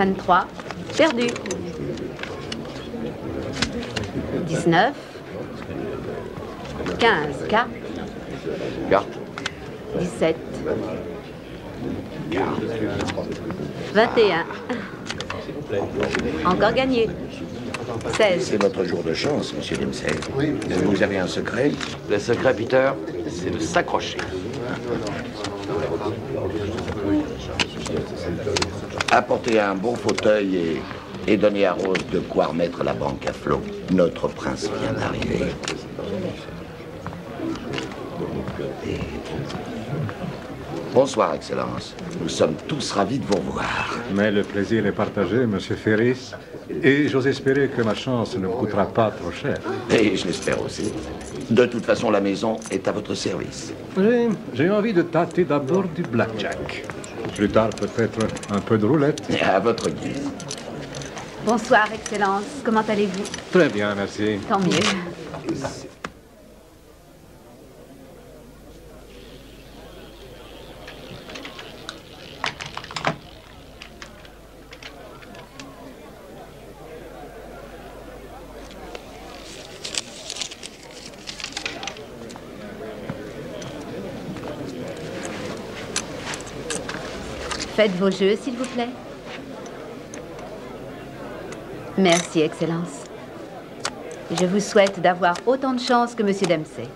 23, perdu. 19, 15, carte. Carte. 17, 21. Encore gagné. 16. C'est votre jour de chance, monsieur Dempsey. Vous avez un secret? Le secret, Peter, c'est de s'accrocher. Apportez un bon fauteuil et donnez à Rose de quoi remettre la banque à flot. Notre prince vient d'arriver. Bonsoir, Excellence. Nous sommes tous ravis de vous revoir. Mais le plaisir est partagé, Monsieur Ferris. Et j'ose espérer que ma chance ne coûtera pas trop cher. Et je l'espère aussi. De toute façon, la maison est à votre service. J'ai envie de tâter d'abord du blackjack. Plus tard, peut-être un peu de roulette. Et à votre guise. Bonsoir, Excellence. Comment allez-vous? Très bien, merci. Tant mieux. Faites vos jeux, s'il vous plaît. Merci, Excellence. Je vous souhaite d'avoir autant de chance que Monsieur Dempsey.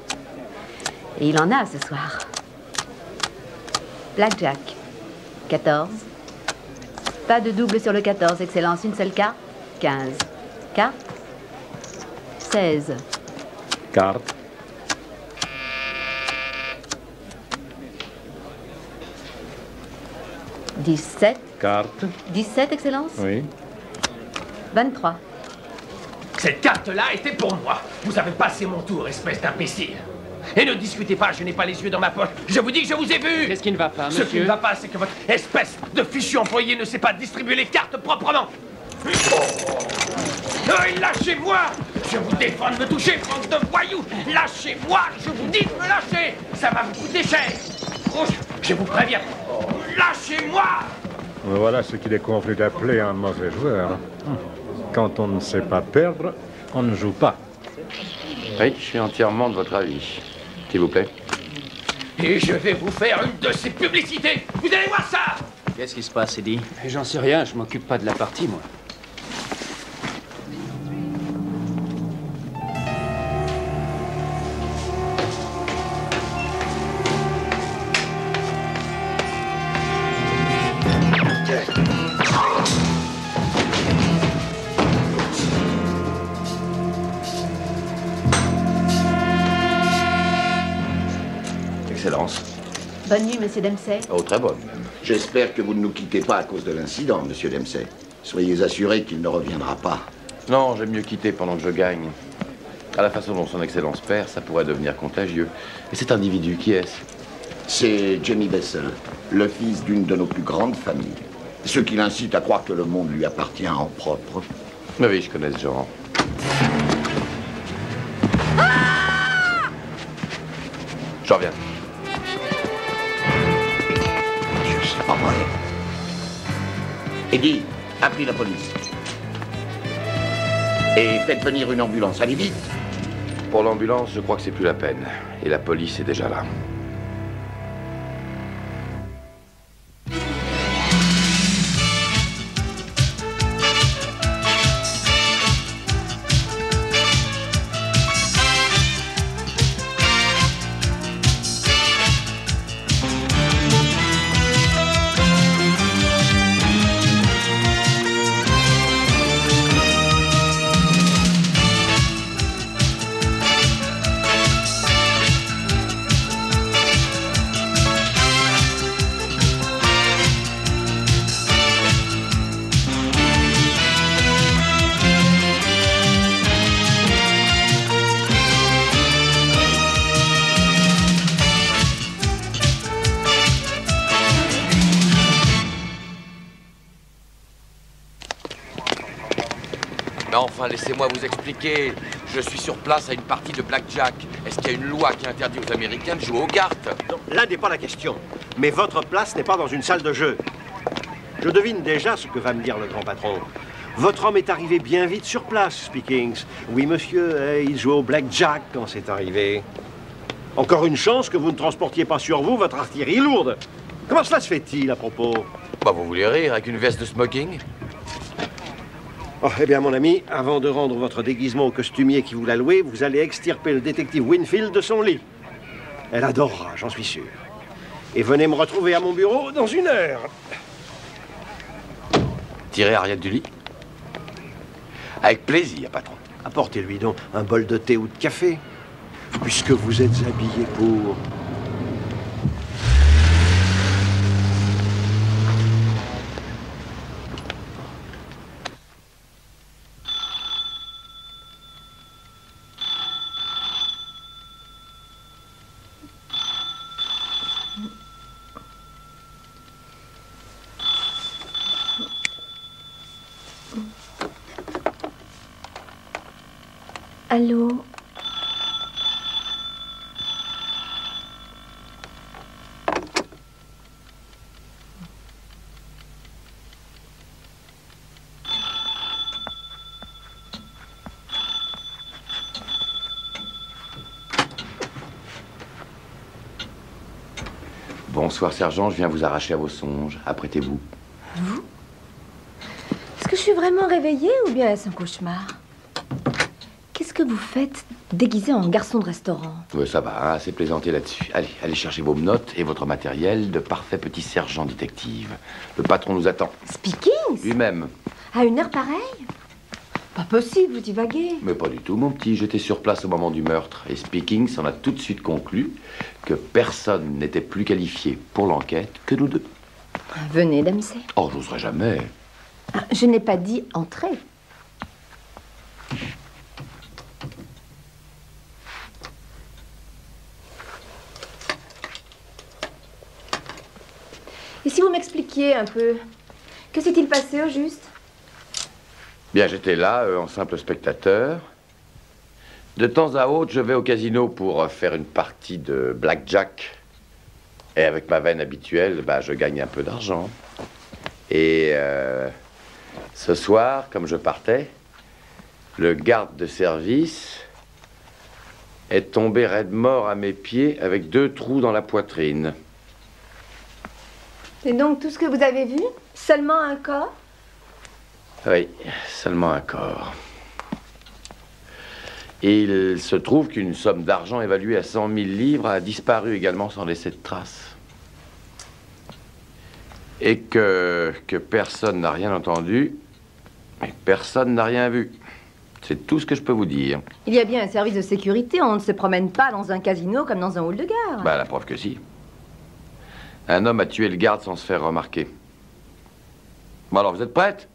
Et il en a ce soir. Blackjack. 14. Pas de double sur le 14, Excellence. Une seule carte. 15. Carte. 16. Carte. « 17. Carte. 17, Excellence. Oui. 23. Cette carte-là était pour moi. Vous avez passé mon tour, espèce d'imbécile. Et ne discutez pas, je n'ai pas les yeux dans ma poche. Je vous dis que je vous ai vu. Qu'est-ce qui ne va pas, monsieur? Ce qui ne va pas, c'est que votre espèce de fichu employé ne sait pas distribuer les cartes proprement. Lâchez-moi! Je vous défends de me toucher, bande de voyous! Lâchez-moi! Je vous dis de me lâcher! Ça va vous coûter cher! Oh, je vous préviens! Lâchez-moi! Voilà ce qu'il est convenu d'appeler un mauvais joueur. Quand on ne sait pas perdre, on ne joue pas. Oui, je suis entièrement de votre avis. S'il vous plaît. Et je vais vous faire une de ces publicités! Vous allez voir ça! Qu'est-ce qui se passe, Eddie? J'en sais rien, je m'occupe pas de la partie, moi. Excellence. Bonne nuit, Monsieur Dempsey. Oh, très bonne. J'espère que vous ne nous quittez pas à cause de l'incident, Monsieur Dempsey. Soyez assuré qu'il ne reviendra pas. Non, j'aime mieux quitter pendant que je gagne. À la façon dont son Excellence perd, ça pourrait devenir contagieux. Et cet individu, qui est-ce? C'est Jimmy Bessel, le fils d'une de nos plus grandes familles. Ce qui l'incite à croire que le monde lui appartient en propre. Mais oui, je connais ce genre. Je reviens. C'est pas vrai. Eddie, appelez la police. Et faites venir une ambulance. Allez vite. Pour l'ambulance, je crois que c'est plus la peine. Et la police est déjà là. Enfin, laissez-moi vous expliquer. Je suis sur place à une partie de blackjack. Est-ce qu'il y a une loi qui interdit aux Américains de jouer aux cartes? Non, là n'est pas la question. Mais votre place n'est pas dans une salle de jeu. Je devine déjà ce que va me dire le grand patron. Votre homme est arrivé bien vite sur place, Speakings. Oui, monsieur, il joue au blackjack quand c'est arrivé. Encore une chance que vous ne transportiez pas sur vous votre artillerie lourde. Comment cela se fait-il, à propos? Bah, vous voulez rire avec une veste de smoking? Oh, eh bien, mon ami, avant de rendre votre déguisement au costumier qui vous l'a loué, vous allez extirper le détective Winfield de son lit. Elle adorera, j'en suis sûr. Et venez me retrouver à mon bureau dans 1 heure. Tirez Ariette du lit? Avec plaisir, patron. Apportez-lui donc un bol de thé ou de café, puisque vous êtes habillé pour... Allô? Bonsoir, sergent, je viens vous arracher à vos songes. Apprêtez-vous. Vous? Est-ce que je suis vraiment réveillée ou bien est-ce un cauchemar? Qu'est-ce que vous faites déguisé en garçon de restaurant? Oui, ça va, assez plaisanté là-dessus. Allez, allez chercher vos notes et votre matériel de parfait petit sergent détective. Le patron nous attend. Speakings? Lui-même. À 1 heure pareille? Pas possible, vous divaguez. Mais pas du tout, mon petit. J'étais sur place au moment du meurtre. Et Speakings en a tout de suite conclu que personne n'était plus qualifié pour l'enquête que nous deux. Venez, dame C. Oh, j'oserais jamais. Ah, je n'ai pas dit entrer. Et si vous m'expliquiez un peu, que s'est-il passé au juste? Bien, j'étais là, en simple spectateur. De temps à autre, je vais au casino pour faire une partie de blackjack. Et avec ma veine habituelle, bah, je gagne un peu d'argent. Et ce soir, comme je partais, le garde de service est tombé raide mort à mes pieds avec 2 trous dans la poitrine. C'est donc tout ce que vous avez vu? Seulement un corps? Oui, seulement un corps. Et il se trouve qu'une somme d'argent évaluée à 100 000 livres a disparu également sans laisser de traces. Et que personne n'a rien entendu, et personne n'a rien vu. C'est tout ce que je peux vous dire. Il y a bien un service de sécurité, on ne se promène pas dans un casino comme dans un hall de gare. Bah, la preuve que si. Un homme a tué le garde sans se faire remarquer. Bon, alors, vous êtes prête?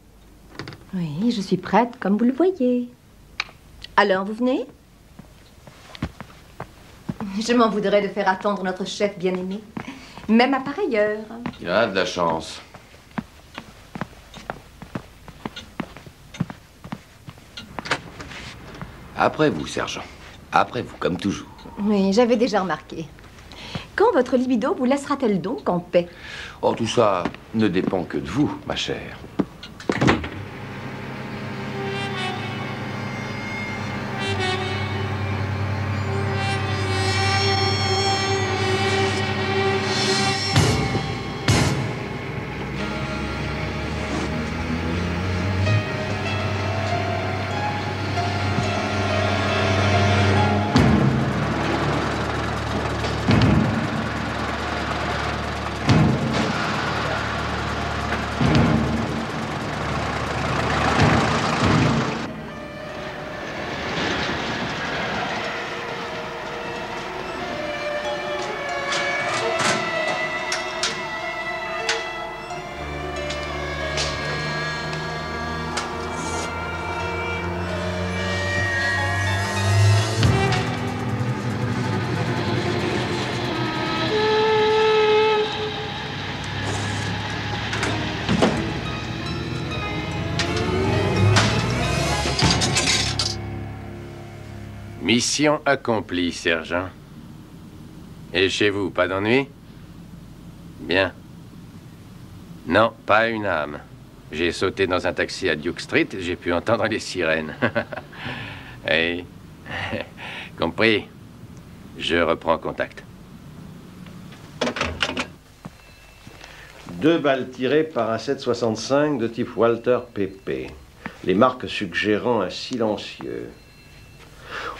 Oui, je suis prête, comme vous le voyez. Alors, vous venez? Je m'en voudrais de faire attendre notre chef bien-aimé. Même à pareille heure. Il a de la chance. Après vous, sergent. Après vous, comme toujours. Oui, j'avais déjà remarqué. Quand votre libido vous laissera-t-elle donc en paix? Oh, tout ça ne dépend que de vous, ma chère. Mission accomplie, sergent. Et chez vous, pas d'ennui? Bien. Non, pas une âme. J'ai sauté dans un taxi à Duke Street, j'ai pu entendre les sirènes. Et... compris. Je reprends contact. 2 balles tirées par un 7,65 de type Walter PP. Les marques suggérant un silencieux.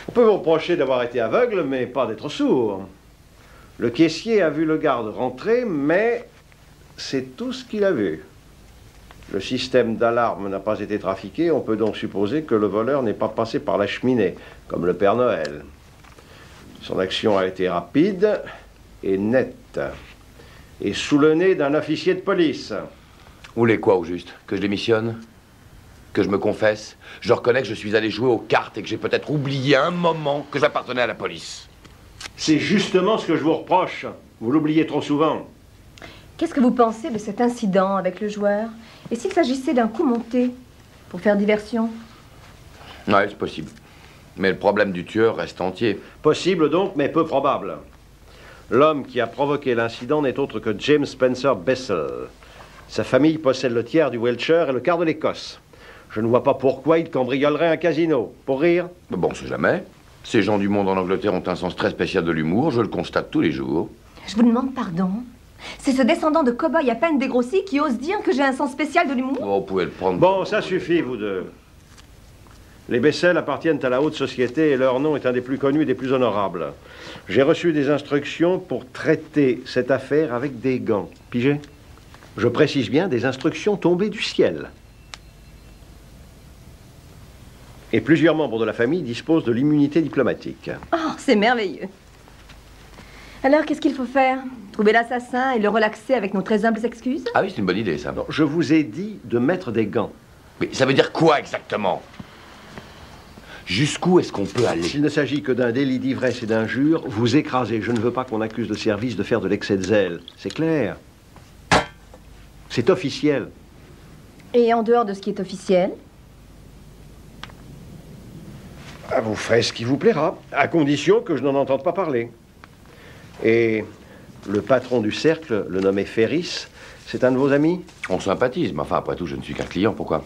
On peut vous reprocher d'avoir été aveugle, mais pas d'être sourd. Le caissier a vu le garde rentrer, mais c'est tout ce qu'il a vu. Le système d'alarme n'a pas été trafiqué, on peut donc supposer que le voleur n'est pas passé par la cheminée, comme le Père Noël. Son action a été rapide et nette. Et sous le nez d'un officier de police. Vous voulez quoi au juste? Que je démissionne? Que je me confesse? Je reconnais que je suis allé jouer aux cartes et que j'ai peut-être oublié un moment que j'appartenais à la police. C'est justement ce que je vous reproche. Vous l'oubliez trop souvent. Qu'est-ce que vous pensez de cet incident avec le joueur? Et s'il s'agissait d'un coup monté pour faire diversion? Ouais, c'est possible. Mais le problème du tueur reste entier. Possible donc, mais peu probable. L'homme qui a provoqué l'incident n'est autre que James Spencer Bessel. Sa famille possède le tiers du Wiltshire et le quart de l'Écosse. Je ne vois pas pourquoi il cambriolerait un casino. Pour rire? Bon, on sait jamais. Ces gens du monde en Angleterre ont un sens très spécial de l'humour, je le constate tous les jours. Je vous demande pardon. C'est ce descendant de cow-boy à peine dégrossi qui ose dire que j'ai un sens spécial de l'humour? Bon, vous pouvez le prendre. Bon, ça suffit, vous deux. Les Bessel appartiennent à la haute société et leur nom est un des plus connus et des plus honorables. J'ai reçu des instructions pour traiter cette affaire avec des gants. Pigé? Je précise bien des instructions tombées du ciel. Et plusieurs membres de la famille disposent de l'immunité diplomatique. Oh, c'est merveilleux. Alors, qu'est-ce qu'il faut faire? Trouver l'assassin et le relaxer avec nos très humbles excuses? Ah oui, c'est une bonne idée, ça. Non, je vous ai dit de mettre des gants. Mais ça veut dire quoi exactement? Jusqu'où est-ce qu'on peut aller? S'il ne s'agit que d'un délit d'ivresse et d'injure, vous écrasez. Je ne veux pas qu'on accuse le service de faire de l'excès de zèle. C'est clair. C'est officiel. Et en dehors de ce qui est officiel? Ah, vous ferez ce qui vous plaira, à condition que je n'en entende pas parler. Et le patron du cercle, le nommé Ferris, c'est un de vos amis? On sympathise, mais enfin, après tout, je ne suis qu'un client, pourquoi?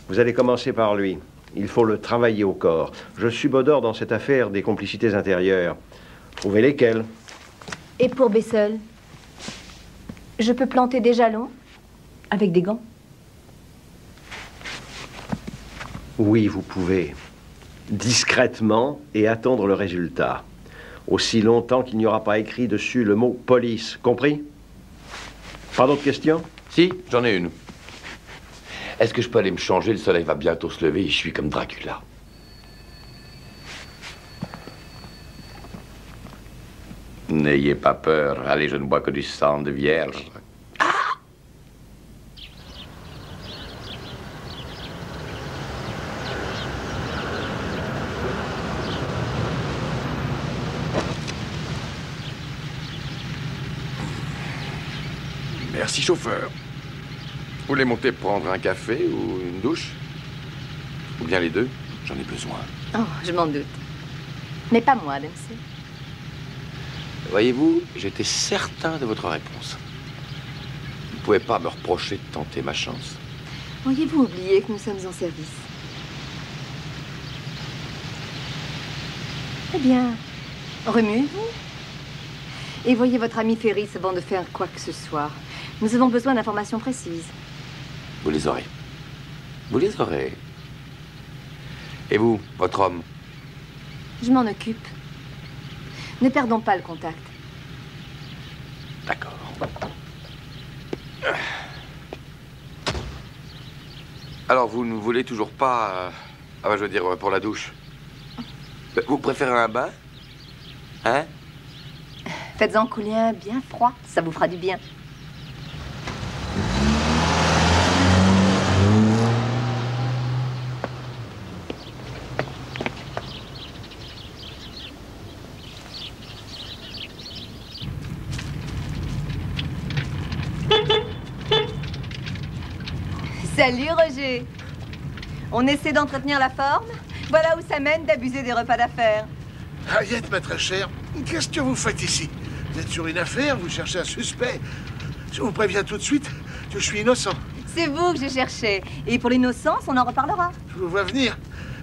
Vous allez commencer par lui. Il faut le travailler au corps. Je subodore dans cette affaire des complicités intérieures. Trouvez lesquelles. Et pour Bessel? Je peux planter des jalons? Avec des gants? Oui, vous pouvez. Discrètement et attendre le résultat. Aussi longtemps qu'il n'y aura pas écrit dessus le mot police. Compris? Pas d'autres questions? Si, j'en ai une. Est-ce que je peux aller me changer? Le soleil va bientôt se lever et je suis comme Dracula. N'ayez pas peur. Allez, je ne bois que du sang de vierge. Merci, chauffeur. Vous voulez monter prendre un café ou une douche? Ou bien les deux? J'en ai besoin. Oh, je m'en doute. Mais pas moi, Dempsey. Voyez-vous, j'étais certain de votre réponse. Vous ne pouvez pas me reprocher de tenter ma chance. Auriez-vous oublié que nous sommes en service? Eh bien, remuez-vous. Et voyez votre ami Ferris avant de faire quoi que ce soit. Nous avons besoin d'informations précises. Vous les aurez. Vous les aurez. Et vous, votre homme? Je m'en occupe. Ne perdons pas le contact. D'accord. Alors, vous ne voulez toujours pas... Ah ben, je veux dire, pour la douche. Vous préférez un bain? Hein? Faites-en couler un bien froid, ça vous fera du bien. Salut Roger. On essaie d'entretenir la forme? Voilà où ça mène d'abuser des repas d'affaires. Harriet, ma très chère, qu'est-ce que vous faites ici? Vous êtes sur une affaire, vous cherchez un suspect. Je vous préviens tout de suite, que je suis innocent. C'est vous que j'ai cherché. Et pour l'innocence, on en reparlera. Je vous vois venir.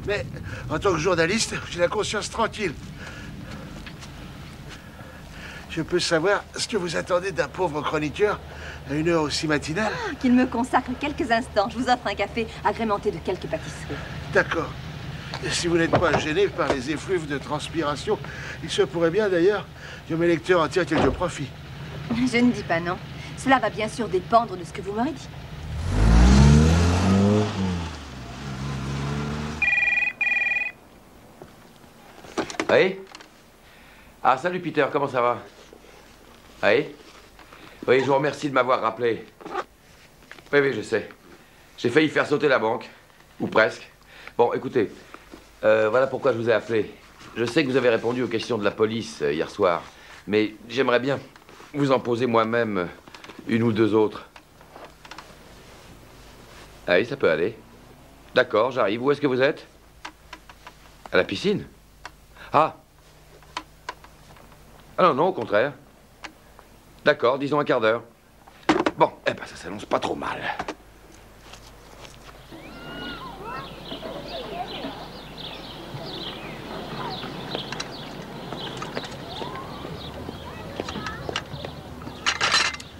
Mais en tant que journaliste, j'ai la conscience tranquille. Je peux savoir ce que vous attendez d'un pauvre chroniqueur à une heure aussi matinale? Qu'il me consacre quelques instants. Je vous offre un café agrémenté de quelques pâtisseries. D'accord. Et si vous n'êtes pas gêné par les effluves de transpiration, il se pourrait bien d'ailleurs que mes lecteurs en tirent quelques profits. Je ne dis pas non. Cela va bien sûr dépendre de ce que vous m'aurez dit. Oui? Ah, salut Peter, comment ça va? Oui? Oui, je vous remercie de m'avoir rappelé. Oui, je sais. J'ai failli faire sauter la banque. Ou presque. Bon, écoutez, voilà pourquoi je vous ai appelé. Je sais que vous avez répondu aux questions de la police hier soir, mais j'aimerais bien vous en poser moi-même une ou deux autres. Ah oui, ça peut aller. D'accord, j'arrive. Où est-ce que vous êtes? À la piscine? Ah. Ah non, non, au contraire. D'accord, disons un quart d'heure. Bon, eh ben ça s'annonce pas trop mal.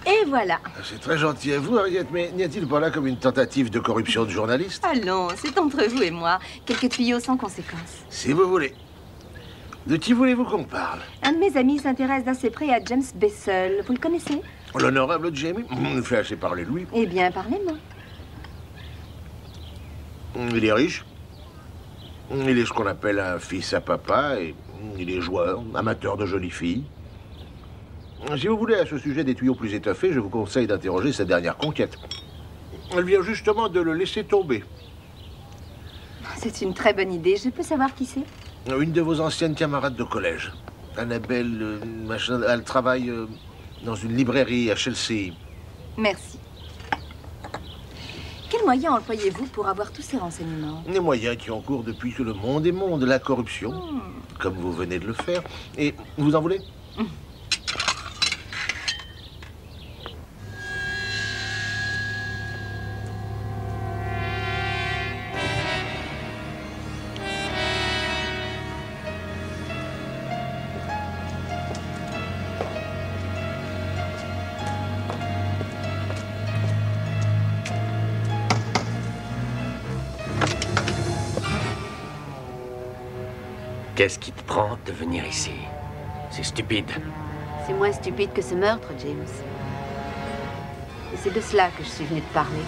Et voilà. C'est très gentil à vous, Harriet, mais n'y a-t-il pas là comme une tentative de corruption de journaliste? Allons, c'est entre vous et moi. Quelques tuyaux sans conséquence. Si vous voulez. De qui voulez-vous qu'on parle? Un de mes amis s'intéresse d'assez près à James Bessel. Vous le connaissez? L'honorable Jamie? Il fait assez parler de lui. Eh bien, parlez-moi. Il est riche. Il est ce qu'on appelle un fils à papa et il est joueur, amateur de jolies filles. Si vous voulez à ce sujet des tuyaux plus étoffés, je vous conseille d'interroger sa dernière conquête. Elle vient justement de le laisser tomber. C'est une très bonne idée. Je peux savoir qui c'est? Une de vos anciennes camarades de collège. Annabelle, machin, elle travaille dans une librairie à Chelsea. Merci. Quels moyens employez-vous pour avoir tous ces renseignements? Les moyens qui ont cours depuis que le monde est monde, la corruption, comme vous venez de le faire. Et vous en voulez? Qu'est-ce qui te prend de venir ici? C'est stupide. C'est moins stupide que ce meurtre, James. Et c'est de cela que je suis venue te parler.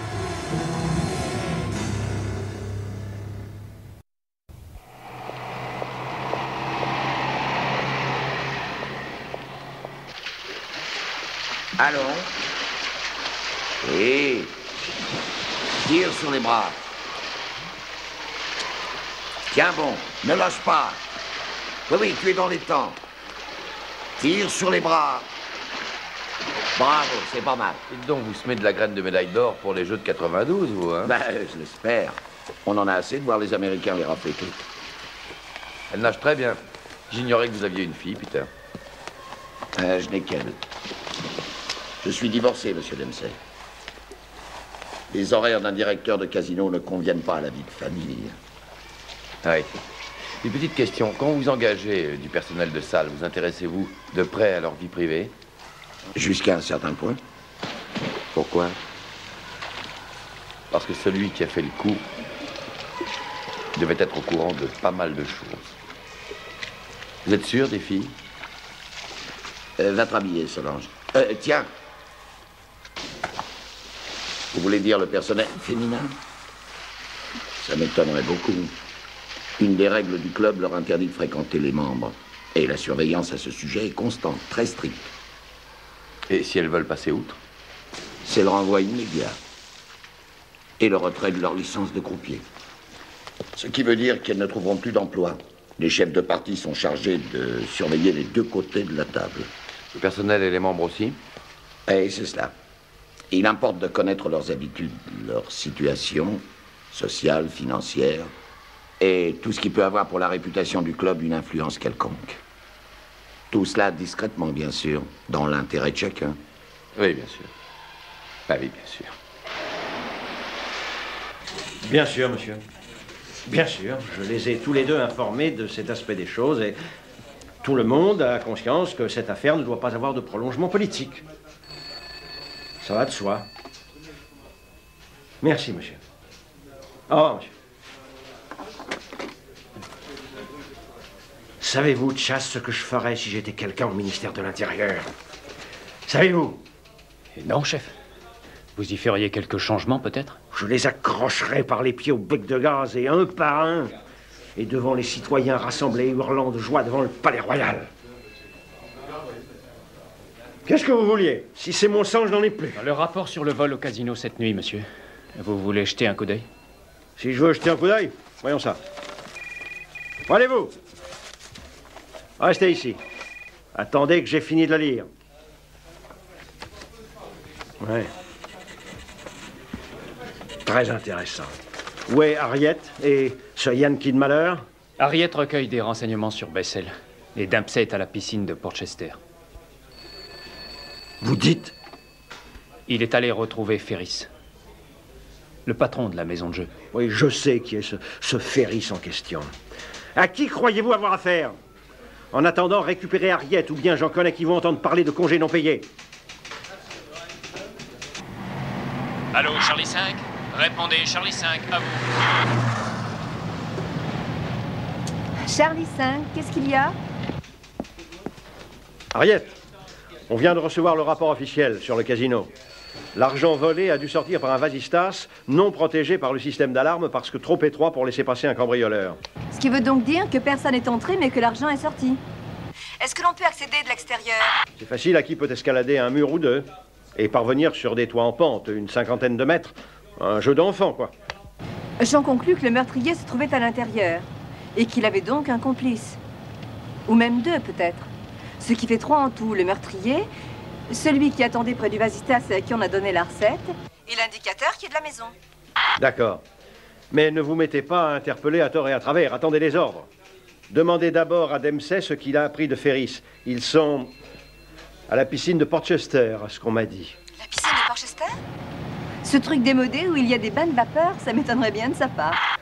Allons. Et tire sur les bras. Tiens bon, ne lâche pas. Oui, tu es dans les temps. Tire sur les bras. Bravo, c'est pas mal. Dites donc, vous semez de la graine de médaille d'or pour les Jeux de 92, vous, hein? Ben, je l'espère. On en a assez de voir les Américains les rafler tout. Elle nage très bien. J'ignorais que vous aviez une fille, Peter. Je n'ai qu'elle. Je suis divorcé, monsieur Dempsey. Les horaires d'un directeur de casino ne conviennent pas à la vie de famille. Ah oui. Une petite question. Quand vous engagez du personnel de salle, vous intéressez-vous de près à leur vie privée? Jusqu'à un certain point. Pourquoi? Parce que celui qui a fait le coup devait être au courant de pas mal de choses. Vous êtes sûr des filles? Va te rhabiller, Solange. Tiens. Vous voulez dire le personnel féminin? Ça m'étonnerait beaucoup. Une des règles du club leur interdit de fréquenter les membres. Et la surveillance à ce sujet est constante, très stricte. Et si elles veulent passer outre? C'est le renvoi immédiat. Et le retrait de leur licence de croupier. Ce qui veut dire qu'elles ne trouveront plus d'emploi. Les chefs de parti sont chargés de surveiller les deux côtés de la table. Le personnel et les membres aussi? Et c'est cela. Il importe de connaître leurs habitudes, leur situation sociale, financière, et tout ce qui peut avoir pour la réputation du club une influence quelconque. Tout cela discrètement, bien sûr, dans l'intérêt de chacun. Oui, bien sûr. Ah oui, bien sûr. Bien sûr, monsieur. Bien sûr, je les ai tous les deux informés de cet aspect des choses et tout le monde a conscience que cette affaire ne doit pas avoir de prolongement politique. Ça va de soi. Merci, monsieur. Au revoir, monsieur. Savez-vous, Chasse, ce que je ferais si j'étais quelqu'un au ministère de l'Intérieur? Savez-vous? Non, chef. Vous y feriez quelques changements, peut-être? Je les accrocherais par les pieds au bec de gaz et un par un, et devant les citoyens rassemblés hurlant de joie devant le palais royal. Qu'est-ce que vous vouliez? Si c'est mon sang, je n'en ai plus. Le rapport sur le vol au casino cette nuit, monsieur. Vous voulez jeter un coup d'œil? Si je veux jeter un coup d'œil, voyons ça. Où allez-vous? Restez ici. Attendez que j'ai fini de la lire. Ouais. Très intéressant. Où est Harriet et ce Yankee de malheur? Harriet recueille des renseignements sur Bessel. Et Dempsey est à la piscine de Portchester. Vous dites? Il est allé retrouver Ferris, le patron de la maison de jeu. Oui, je sais qui est ce Ferris en question. À qui croyez-vous avoir affaire? En attendant, récupérez Harriet, ou bien j'en connais qui vont entendre parler de congés non payés. Allô, Charlie 5? Répondez, Charlie 5, à vous. Charlie 5, qu'est-ce qu'il y a? Harriet, on vient de recevoir le rapport officiel sur le casino. L'argent volé a dû sortir par un vasistas non protégé par le système d'alarme parce que trop étroit pour laisser passer un cambrioleur. Ce qui veut donc dire que personne n'est entré mais que l'argent est sorti. Est-ce que l'on peut accéder de l'extérieur? C'est facile, à qui peut escalader un mur ou deux et parvenir sur des toits en pente, une 50aine de mètres. Un jeu d'enfant, quoi. J'en conclus que le meurtrier se trouvait à l'intérieur et qu'il avait donc un complice. Ou même deux, peut-être. Ce qui fait trois en tout, le meurtrier, celui qui attendait près du vasistas et à qui on a donné la recette, et l'indicateur qui est de la maison. D'accord. Mais ne vous mettez pas à interpeller à tort et à travers. Attendez les ordres. Demandez d'abord à Dempsey ce qu'il a appris de Ferris. Ils sont à la piscine de Portchester, à ce qu'on m'a dit. La piscine de Portchester? Ce truc démodé où il y a des bains de vapeur, ça m'étonnerait bien de sa part.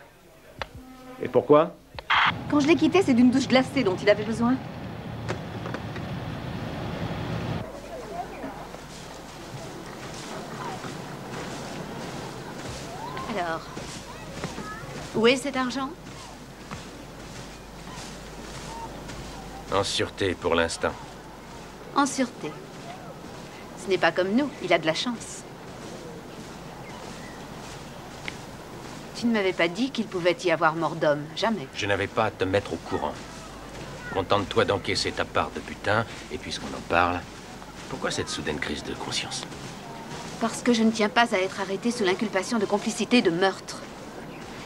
Et pourquoi? Quand je l'ai quitté, c'est d'une douche glacée dont il avait besoin. Alors, où est cet argent? En sûreté pour l'instant. En sûreté. Ce n'est pas comme nous, il a de la chance. Tu ne m'avais pas dit qu'il pouvait y avoir mort d'homme, jamais. Je n'avais pas à te mettre au courant. Contente-toi d'encaisser ta part de butin, et puisqu'on en parle, pourquoi cette soudaine crise de conscience? Parce que je ne tiens pas à être arrêté sous l'inculpation de complicité de meurtre.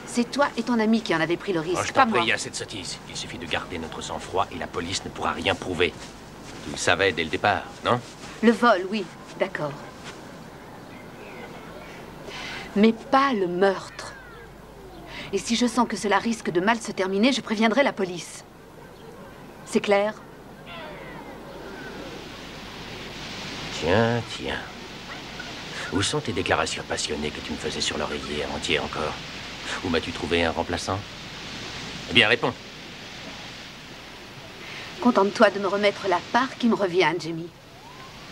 C'est toi et ton ami qui en avez pris le risque, Je pas t'en moi. prie, assez de sottises. Il suffit de garder notre sang-froid et la police ne pourra rien prouver. Tu le savais dès le départ, non? Le vol, oui, d'accord. Mais pas le meurtre. Et si je sens que cela risque de mal se terminer, je préviendrai la police. C'est clair? Tiens, tiens. Où sont tes déclarations passionnées que tu me faisais sur l'oreiller avant-hier encore? Où m'as-tu trouvé un remplaçant? Eh bien, réponds. Contente-toi de me remettre la part qui me revient, Jamie.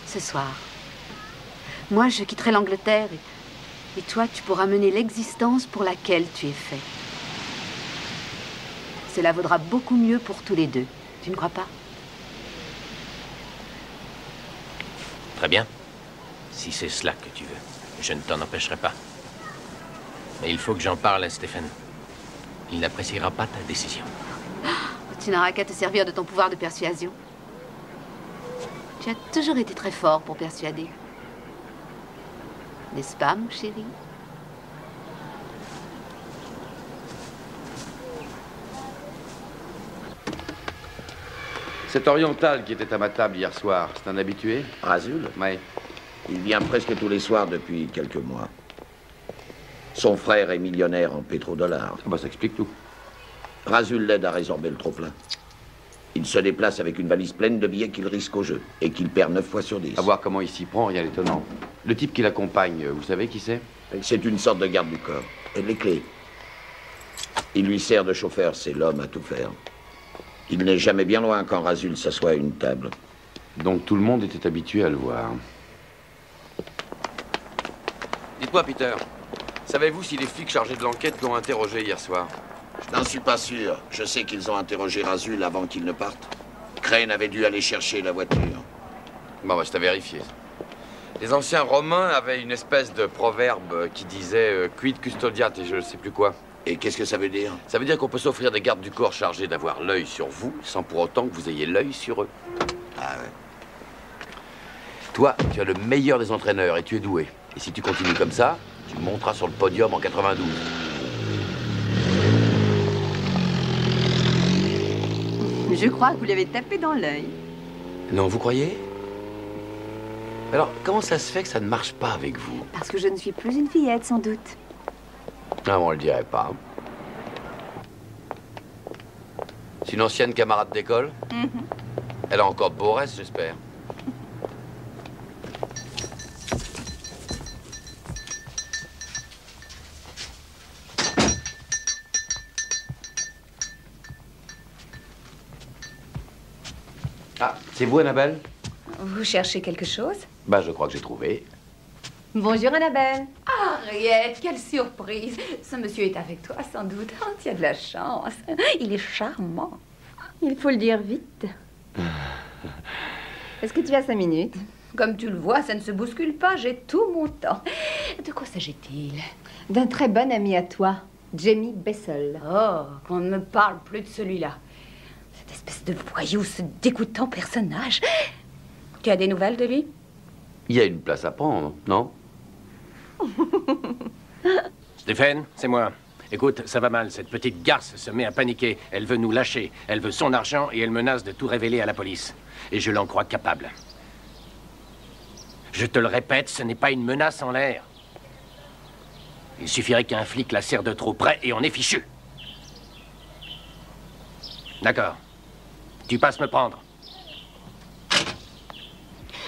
Ce soir. Moi, je quitterai l'Angleterre et toi, tu pourras mener l'existence pour laquelle tu es fait. Cela vaudra beaucoup mieux pour tous les deux. Tu ne crois pas? Très bien. Si c'est cela que tu veux, je ne t'en empêcherai pas. Mais il faut que j'en parle à Stephen. Il n'appréciera pas ta décision. Tu n'auras qu'à te servir de ton pouvoir de persuasion. Tu as toujours été très fort pour persuader. N'est-ce pas, mon chéri? Cet oriental qui était à ma table hier soir, c'est un habitué? Rasul? Oui. Il vient presque tous les soirs depuis quelques mois. Son frère est millionnaire en pétrodollars. Ah bah ça explique tout. Rasul l'aide à résorber le trop-plein. Il se déplace avec une valise pleine de billets qu'il risque au jeu et qu'il perd 9 fois sur 10. À voir comment il s'y prend, rien d'étonnant. Le type qui l'accompagne, vous savez qui c'est? C'est une sorte de garde du corps. Et les clés. Il lui sert de chauffeur, c'est l'homme à tout faire. Il n'est jamais bien loin quand Rasul s'assoit à une table. Donc tout le monde était habitué à le voir. Dites-moi, Peter, savez-vous si les flics chargés de l'enquête l'ont interrogé hier soir? Je n'en suis pas sûr. Je sais qu'ils ont interrogé Rasul avant qu'il ne parte. Crane avait dû aller chercher la voiture. Bon, bah, c'est à vérifier. Les anciens Romains avaient une espèce de proverbe qui disait quid custodiat et je ne sais plus quoi. Et qu'est-ce que ça veut dire? Ça veut dire qu'on peut s'offrir des gardes du corps chargés d'avoir l'œil sur vous, sans pour autant que vous ayez l'œil sur eux. Ah ouais. Toi, tu as le meilleur des entraîneurs et tu es doué. Et si tu continues comme ça, tu monteras sur le podium en 92. Je crois que vous lui avez tapé dans l'œil. Non, vous croyez? Alors, comment ça se fait que ça ne marche pas avec vous? Parce que je ne suis plus une fillette, sans doute. Ah, on le dirait pas. C'est une ancienne camarade d'école? Elle a encore de beaux restes, j'espère. Ah, c'est vous, Annabelle? Vous cherchez quelque chose? Bah, je crois que j'ai trouvé. Bonjour, Annabelle. Henriette, quelle surprise. Ce monsieur est avec toi, sans doute. Oh, tu as de la chance. Il est charmant. Il faut le dire vite. Est-ce que tu as 5 minutes? Comme tu le vois, ça ne se bouscule pas. J'ai tout mon temps. De quoi s'agit-il? D'un très bon ami à toi, Jamie Bessel. Oh, qu'on ne me parle plus de celui-là. Cette espèce de voyou, ce dégoûtant personnage. Tu as des nouvelles de lui? Il y a une place à prendre, non? Stéphane, c'est moi. Écoute, ça va mal. Cette petite garce se met à paniquer. Elle veut nous lâcher. Elle veut son argent et elle menace de tout révéler à la police. Et je l'en crois capable. Je te le répète, ce n'est pas une menace en l'air. Il suffirait qu'un flic la serre de trop près et on est fichu. D'accord. Tu passes me prendre.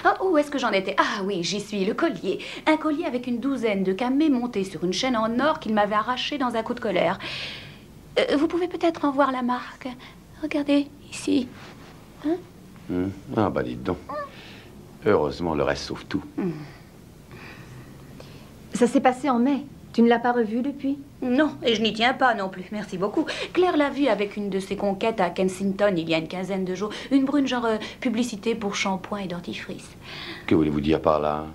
Oh, où est-ce que j'en étais? Ah oui, j'y suis, le collier. Un collier avec une douzaine de camées montées sur une chaîne en or qu'il m'avait arraché dans un coup de colère. Vous pouvez peut-être en voir la marque. Regardez, ici. Hein? Ah, bah dites donc. Heureusement, le reste sauve tout. Ça s'est passé en mai. Tu ne l'as pas revu depuis? Non, et je n'y tiens pas non plus, merci beaucoup. Claire l'a vu avec une de ses conquêtes à Kensington il y a une quinzaine de jours. Une brune genre publicité pour shampoing et dentifrice. Que voulez-vous dire par là?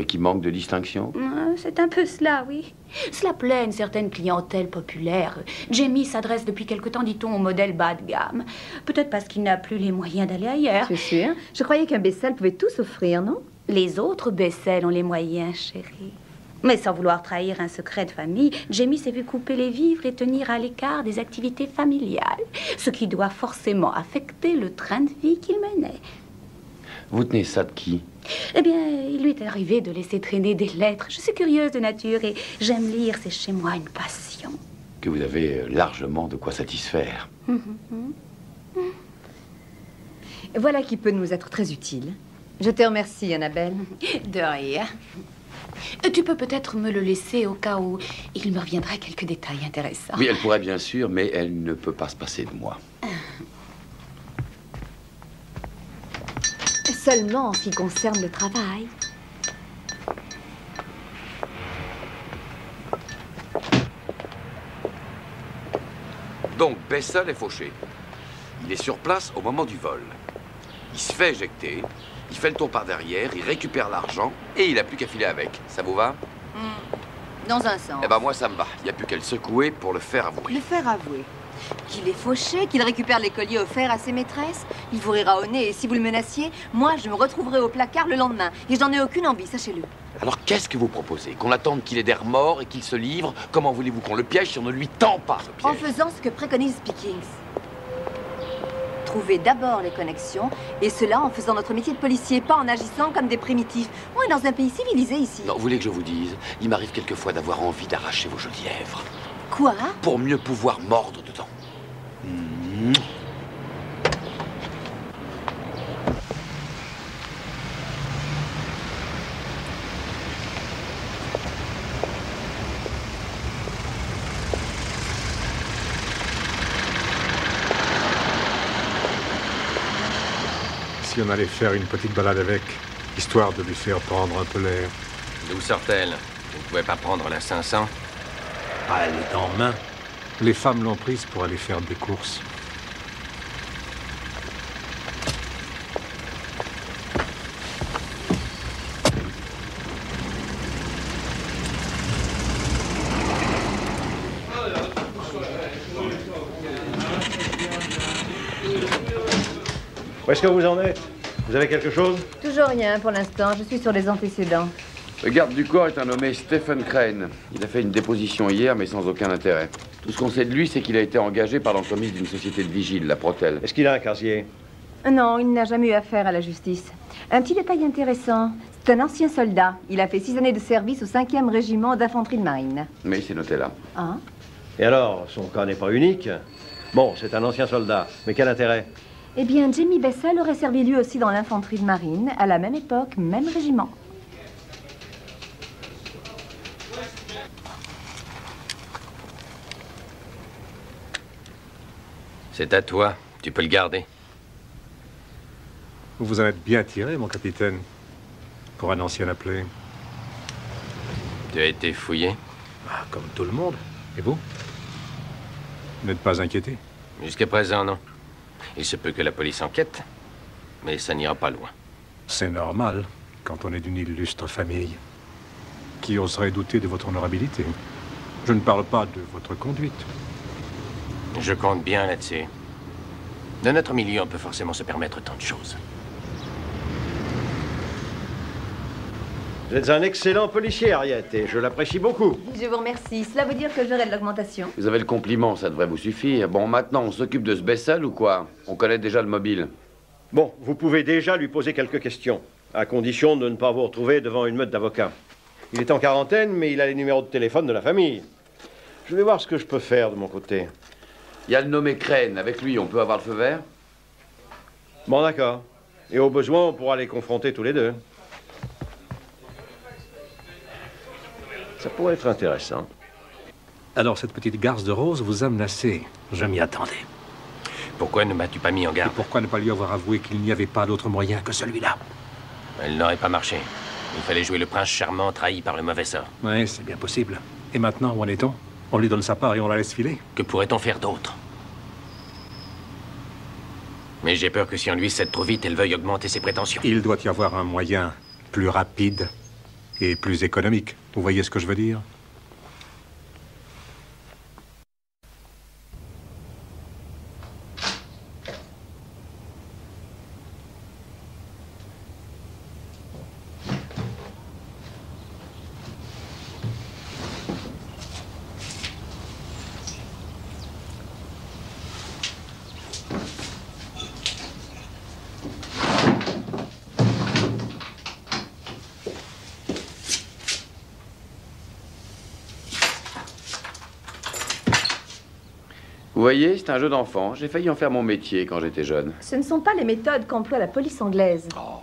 Qui manque de distinction? C'est un peu cela, oui. Cela plaît à une certaine clientèle populaire. Jamie s'adresse depuis quelque temps, dit-on, au modèle bas de gamme. Peut-être parce qu'il n'a plus les moyens d'aller ailleurs. C'est sûr. Je croyais qu'un Bessel pouvait tout s'offrir, non? Les autres Bessel ont les moyens, chérie. Mais sans vouloir trahir un secret de famille, Jamie s'est vu couper les vivres et tenir à l'écart des activités familiales, ce qui doit forcément affecter le train de vie qu'il menait. Vous tenez ça de qui? Eh bien, il lui est arrivé de laisser traîner des lettres. Je suis curieuse de nature et j'aime lire, c'est chez moi une passion. Que vous avez largement de quoi satisfaire. Voilà qui peut nous être très utile. Je te remercie, Annabelle. De rien. Tu peux peut-être me le laisser au cas où il me reviendrait quelques détails intéressants. Oui, elle pourrait bien sûr, mais elle ne peut pas se passer de moi. Seulement en ce qui concerne le travail. Donc, Bessel est fauché. Il est sur place au moment du vol. Il se fait éjecter, il fait le tour par derrière, il récupère l'argent et il n'a plus qu'à filer avec. Ça vous va? Dans un sens. Eh ben moi, ça me va. Il n'y a plus qu'à le secouer pour le faire avouer. Le faire avouer. Qu'il est fauché, qu'il récupère les colliers offerts à ses maîtresses. Il vous rira au nez et si vous le menaciez, moi, je me retrouverai au placard le lendemain. Et je n'en ai aucune envie, sachez-le. Alors, qu'est-ce que vous proposez? Qu'on attende qu'il ait des remords et qu'il se livre? Comment voulez-vous qu'on le piège si on ne lui tend pas ce piège? En faisant ce que préconise Speakings. Trouver d'abord les connexions, et cela en faisant notre métier de policier, pas en agissant comme des primitifs. On est dans un pays civilisé ici. Non, vous voulez que je vous dise? Il m'arrive quelquefois d'avoir envie d'arracher vos jolies lèvres. Quoi? Pour mieux pouvoir mordre dedans. si on allait faire une petite balade avec, histoire de lui faire prendre un peu l'air. D'où sort-elle? Vous ne pouvez pas prendre la 500? Ah, elle est en main. Les femmes l'ont prise pour aller faire des courses. Où est-ce que vous en êtes? Vous avez quelque chose? Toujours rien pour l'instant, je suis sur les antécédents. Le garde du corps est un nommé Stephen Crane. Il a fait une déposition hier, mais sans aucun intérêt. Tout ce qu'on sait de lui, c'est qu'il a été engagé par l'entremise d'une société de vigile, la Protel. Est-ce qu'il a un casier? Non, il n'a jamais eu affaire à la justice. Un petit détail intéressant, c'est un ancien soldat. Il a fait 6 années de service au 5e régiment d'infanterie de marine. Mais c'est noté là. Ah. Et alors, son cas n'est pas unique? Bon, c'est un ancien soldat, mais quel intérêt? Eh bien, Jamie Bessel aurait servi lui aussi dans l'infanterie de marine, à la même époque, même régiment. C'est à toi. Tu peux le garder. Vous vous en êtes bien tiré, mon capitaine, pour un ancien appelé. Tu as été fouillé? Ah, comme tout le monde. Et vous? Vous n'êtes pas inquiété? Jusqu'à présent, non. Il se peut que la police enquête, mais ça n'ira pas loin. C'est normal, quand on est d'une illustre famille. Qui oserait douter de votre honorabilité? Je ne parle pas de votre conduite. Je compte bien là-dessus. Dans notre milieu, on peut forcément se permettre tant de choses. Vous êtes un excellent policier, Harriet, et je l'apprécie beaucoup. Je vous remercie. Cela veut dire que j'aurai de l'augmentation. Vous avez le compliment, ça devrait vous suffire. Bon, maintenant, on s'occupe de ce Bessel ou quoi? On connaît déjà le mobile. Bon, vous pouvez déjà lui poser quelques questions, à condition de ne pas vous retrouver devant une meute d'avocats. Il est en quarantaine, mais il a les numéros de téléphone de la famille. Je vais voir ce que je peux faire de mon côté. Il y a le nommé Crane. Avec lui, on peut avoir le feu vert? Bon, d'accord. Et au besoin, on pourra les confronter tous les deux. Ça pourrait être intéressant. Alors, cette petite garce de rose vous a menacé. Je m'y attendais. Pourquoi ne m'as-tu pas mis en garde? Et pourquoi ne pas lui avoir avoué qu'il n'y avait pas d'autre moyen que celui-là? Elle n'aurait pas marché. Il fallait jouer le prince charmant trahi par le mauvais sort. Oui, c'est bien possible. Et maintenant, où en est-on? On lui donne sa part et on la laisse filer? Que pourrait-on faire d'autre? Mais j'ai peur que si on lui cède trop vite, elle veuille augmenter ses prétentions. Il doit y avoir un moyen plus rapide et plus économique. Vous voyez ce que je veux dire? Vous voyez, c'est un jeu d'enfant. J'ai failli en faire mon métier quand j'étais jeune. Ce ne sont pas les méthodes qu'emploie la police anglaise. Oh.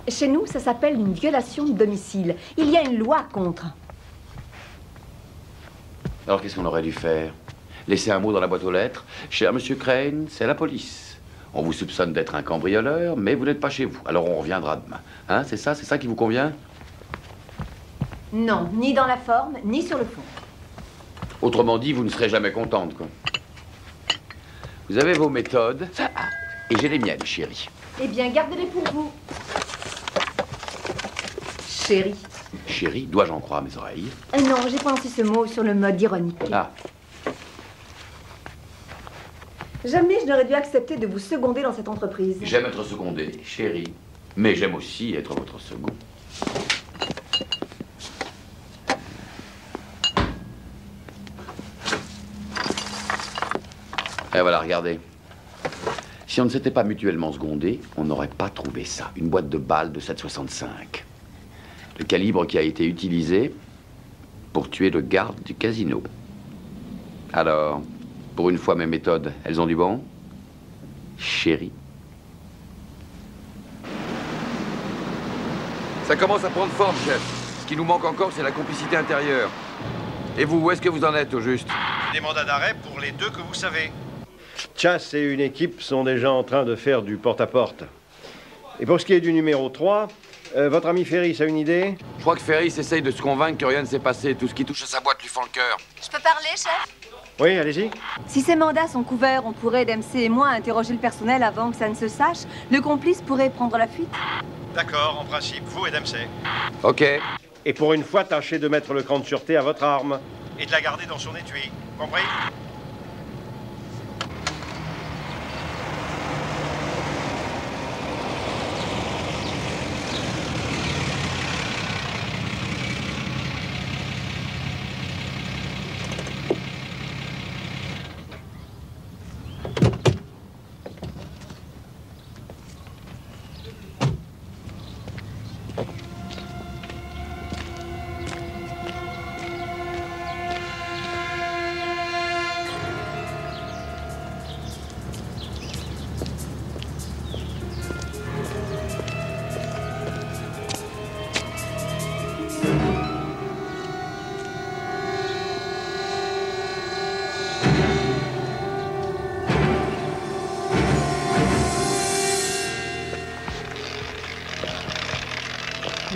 Chez nous, ça s'appelle une violation de domicile. Il y a une loi contre. Alors qu'est-ce qu'on aurait dû faire? Laisser un mot dans la boîte aux lettres? Cher Monsieur Crane, c'est la police. On vous soupçonne d'être un cambrioleur, mais vous n'êtes pas chez vous. Alors on reviendra demain. Hein, c'est ça qui vous convient? Non, ni dans la forme, ni sur le fond. Autrement dit, vous ne serez jamais contente, quoi. Vous avez vos méthodes, et j'ai les miennes, chérie. Eh bien, gardez-les pour vous. Chérie. Chérie, dois-je en croire mes oreilles? Non, j'ai prononcé ce mot sur le mode ironique. Ah. Jamais je n'aurais dû accepter de vous seconder dans cette entreprise. J'aime être secondé, chérie. Mais j'aime aussi être votre second. Et voilà, regardez. Si on ne s'était pas mutuellement secondé, on n'aurait pas trouvé ça. Une boîte de balles de 7,65. Le calibre qui a été utilisé pour tuer le garde du casino. Alors, pour une fois, mes méthodes, elles ont du bon? Chérie. Ça commence à prendre forme, chef. Ce qui nous manque encore, c'est la complicité intérieure. Et vous, où est-ce que vous en êtes, au juste? Des mandats d'arrêt pour les deux que vous savez. Chas et une équipe sont déjà en train de faire du porte-à-porte. Et pour ce qui est du numéro 3, votre ami Ferris a une idée? Je crois que Ferris essaye de se convaincre que rien ne s'est passé. Tout ce qui touche à sa boîte lui fend le cœur. Je peux parler, chef? Oui, allez-y. Si ces mandats sont couverts, on pourrait, Dempsey et moi, interroger le personnel avant que ça ne se sache. Le complice pourrait prendre la fuite. D'accord, en principe, vous et Dempsey. Ok. Et pour une fois, tâchez de mettre le cran de sûreté à votre arme. Et de la garder dans son étui. Compris?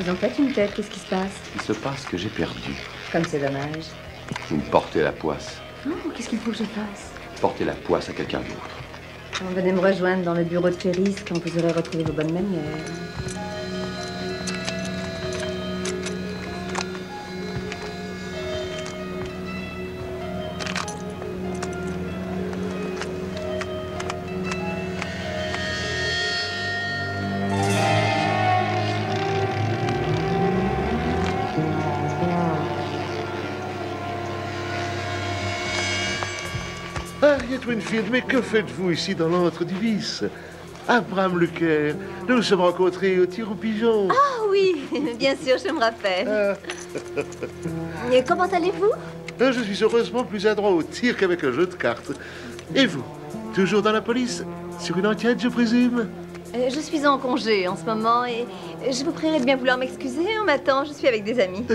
Vous en faites une tête, qu'est-ce qui se passe? Il se passe que j'ai perdu. Comme c'est dommage. Vous me portez la poisse. Oh, qu'est-ce qu'il faut que je fasse? Portez la poisse à quelqu'un d'autre. Venez me rejoindre dans le bureau de Ferris quand vous aurez retrouvé vos bonnes manières. Harriet Winfield, mais que faites-vous ici dans l'antre du vice? Abraham Lecaire, nous nous sommes rencontrés au tir au pigeon. Ah oui, bien sûr, je me rappelle. Et comment allez-vous? Je suis heureusement plus adroit au tir qu'avec un jeu de cartes. Et vous? Toujours dans la police? Sur une enquête, je présume? Je suis en congé en ce moment et je vous prierai de bien vouloir m'excuser. On m'attend, je suis avec des amis.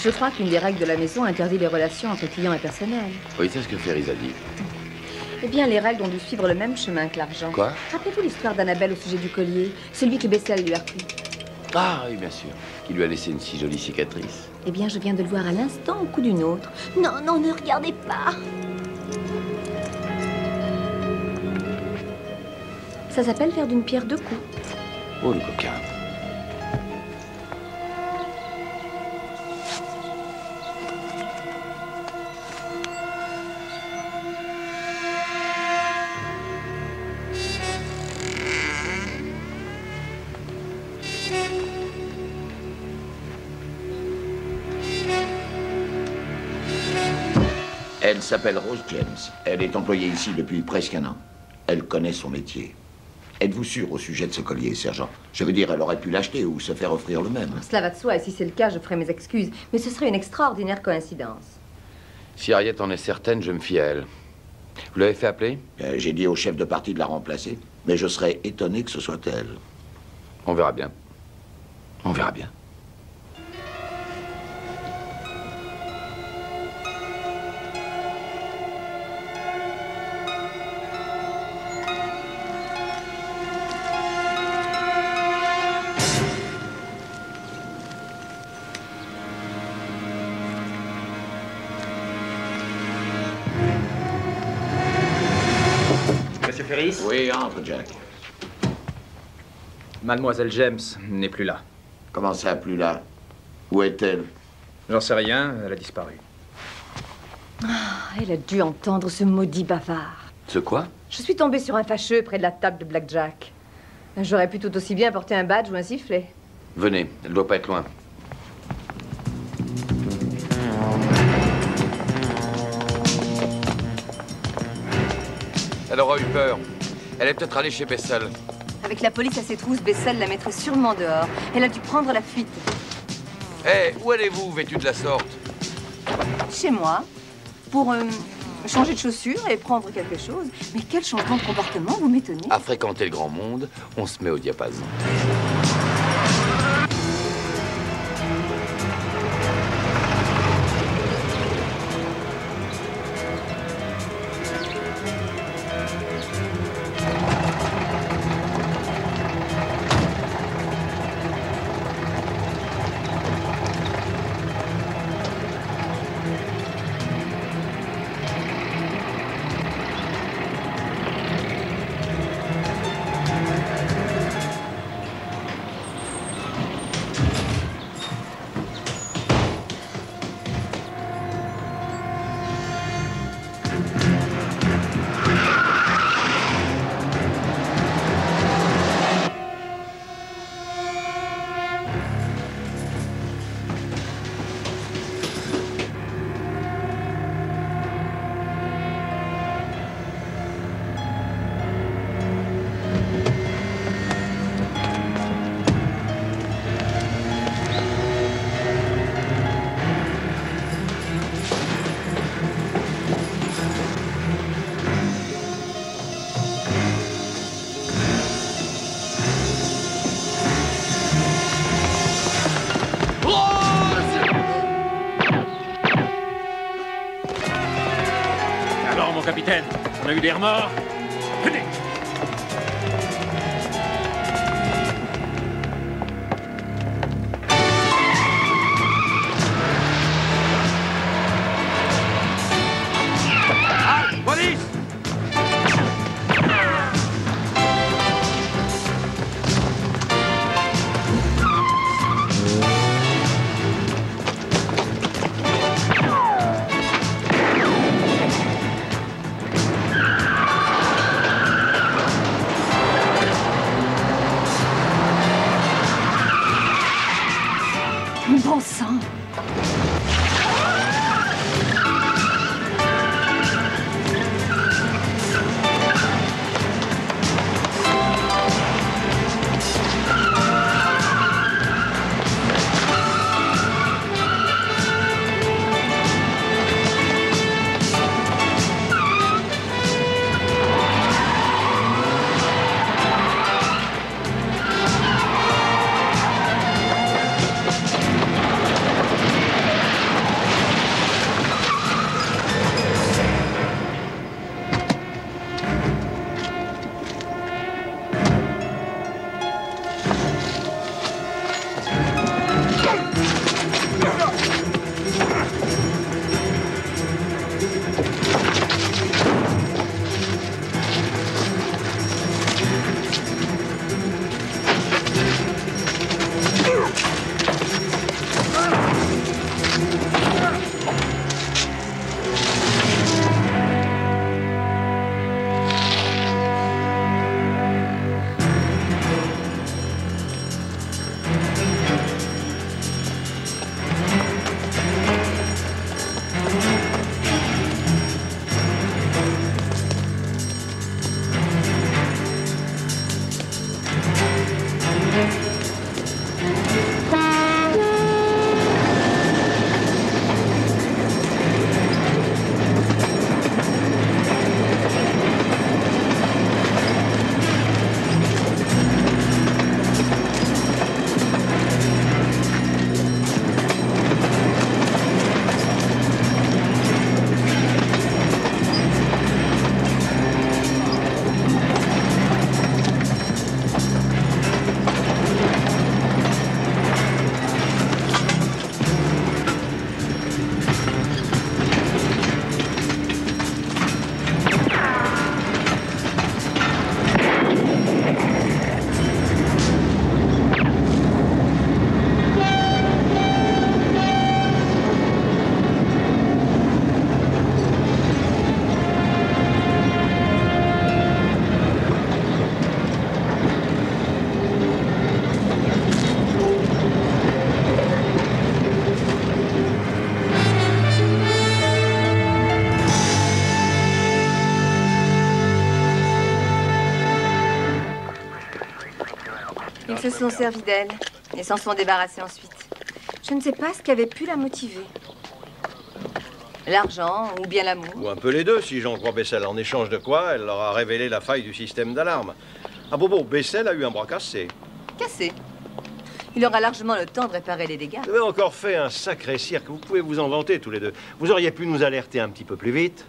Je crois qu'une des règles de la maison interdit les relations entre clients et personnel. Oui, c'est ce que Ferris a dit. Eh bien, les règles ont dû suivre le même chemin que l'argent. Quoi? Rappelez-vous l'histoire d'Annabelle au sujet du collier, celui que Bessel lui a pris. Ah oui, bien sûr. Qui lui a laissé une si jolie cicatrice. Eh bien, je viens de le voir à l'instant au cou d'une autre. Non, non, ne regardez pas. Ça s'appelle faire d'une pierre deux coups. Oh, le coquin. Elle s'appelle Rose James. Elle est employée ici depuis presque un an. Elle connaît son métier. Êtes-vous sûr au sujet de ce collier, sergent? Je veux dire, elle aurait pu l'acheter ou se faire offrir le même. Cela va de soi, et si c'est le cas, je ferai mes excuses. Mais ce serait une extraordinaire coïncidence. Si Harriet en est certaine, je me fie à elle. Vous l'avez fait appeler? J'ai dit au chef de parti de la remplacer, mais je serais étonné que ce soit elle. On verra bien. On verra bien. Monsieur Ferris? Oui, entre, Jack. Mademoiselle James n'est plus là. Comment ça, plus là? Où est-elle? J'en sais rien, elle a disparu. Elle a dû entendre ce maudit bavard. Ce quoi? Je suis tombée sur un fâcheux près de la table de Blackjack. J'aurais pu tout aussi bien porter un badge ou un sifflet. Venez, elle doit pas être loin. Elle aura eu peur. Elle est peut-être allée chez Bessel. Avec la police à ses trousses, Bessel la mettrait sûrement dehors. Elle a dû prendre la fuite. Hé, où allez-vous, vêtue de la sorte? Chez moi, pour Changer de chaussures et prendre quelque chose. Mais quel changement de comportement, vous m'étonnez. À fréquenter le grand monde, on se met au diapason. Capitaine, on a eu des remords. Venez. Halt, police! Bon sang! Ils se sont servis d'elle et s'en sont débarrassés ensuite. Je ne sais pas ce qui avait pu la motiver. L'argent ou bien l'amour? Ou un peu les deux, si j'en crois Bessel. En échange de quoi, elle leur a révélé la faille du système d'alarme. Ah bon, Bessel a eu un bras cassé. Cassé. Il aura largement le temps de réparer les dégâts. Vous avez encore fait un sacré cirque. Vous pouvez vous en vanter tous les deux. Vous auriez pu nous alerter un petit peu plus vite.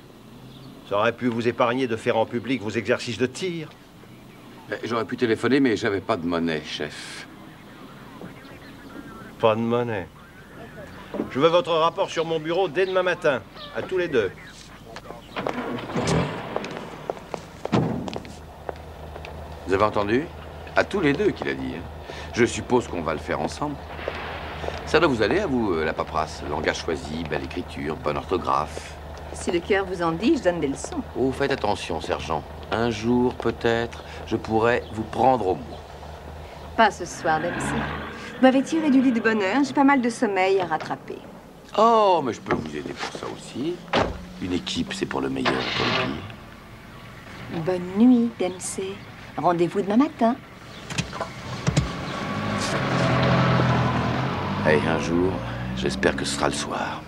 Ça aurait pu vous épargner de faire en public vos exercices de tir. J'aurais pu téléphoner, mais j'avais pas de monnaie, chef. Pas de monnaie. Je veux votre rapport sur mon bureau dès demain matin. À tous les deux. Vous avez entendu? À tous les deux qu'il a dit. Je suppose qu'on va le faire ensemble. Ça doit vous aller à vous, la paperasse. Langage choisi, belle écriture, bonne orthographe. Si le cœur vous en dit, je donne des leçons. Oh, faites attention, sergent. Un jour, peut-être, je pourrais vous prendre au mot. Pas ce soir, Dempsey. Vous m'avez tiré du lit de bonne heure. J'ai pas mal de sommeil à rattraper. Oh, mais je peux vous aider pour ça aussi. Une équipe, c'est pour le meilleur et pour le pire. Bonne nuit, Dempsey. Rendez-vous demain matin. Hey, un jour, j'espère que ce sera le soir.